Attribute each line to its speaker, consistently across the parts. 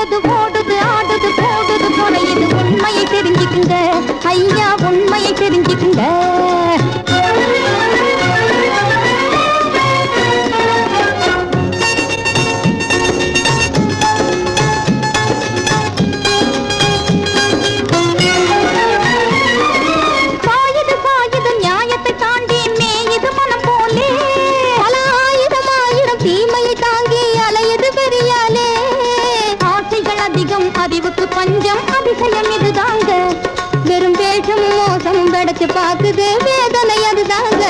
Speaker 1: சுழலுது ஓடுது ஆடுது போடுது குறையுது உண்மையை தெரிஞ்சுக்குங்க ஐயா உண்மையை தெரிஞ்சுக்குங்க அறிவுக்கு பஞ்சம் அதிசயம் இதுதாங்க வெறும் வேஷம் மோசம் படைச்சு பார்க்குது வேதனை அதுதாங்க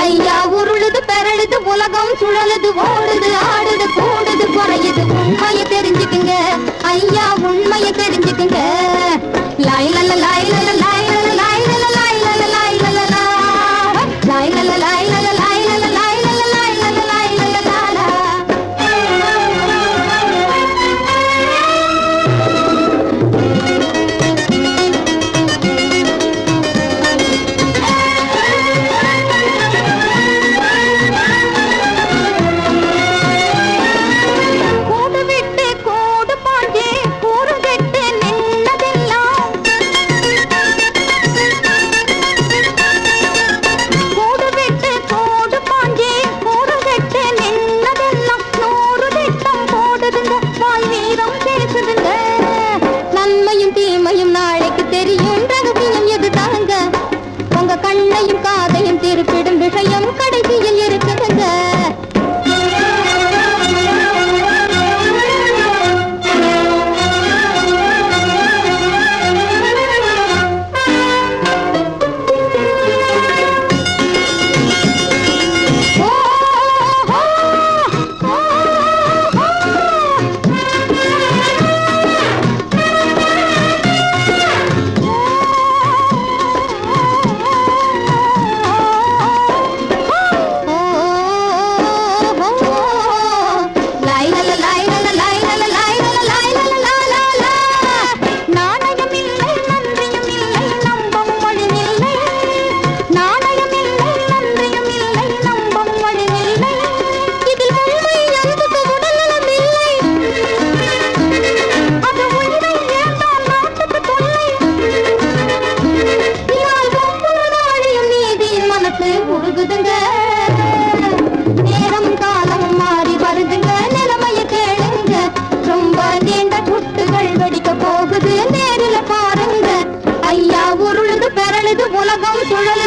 Speaker 1: ஐயா உருளுது பெரழுது உலகம் சுழலுது ஓடுது ஆடுது கூடுது குறையுது உண்மையை தெரிஞ்சுக்குங்க ஐயா உண்மையை தெரிஞ்சுக்குங்க லாய் லல லாய் லல லாய் லல லாய் லல லாய் லல லாய் லல லாய் லல லாய் லல லாய் லல லாய் லல லாய் லல லாய் லல லாலா கண்ணையும் காதையும் திருப்பிடும் விஷயம் கடைசியில் இருக்குதுங்க நேரம் காலம் மாறி வருதுங்க நிலைமைய கேளுங்க ரொம்ப நீண்ட குட்டுகள் வெடிக்க போகுது நேரில பாருங்க ஐயா உருளுது பெரழுது உலகம் சுழல்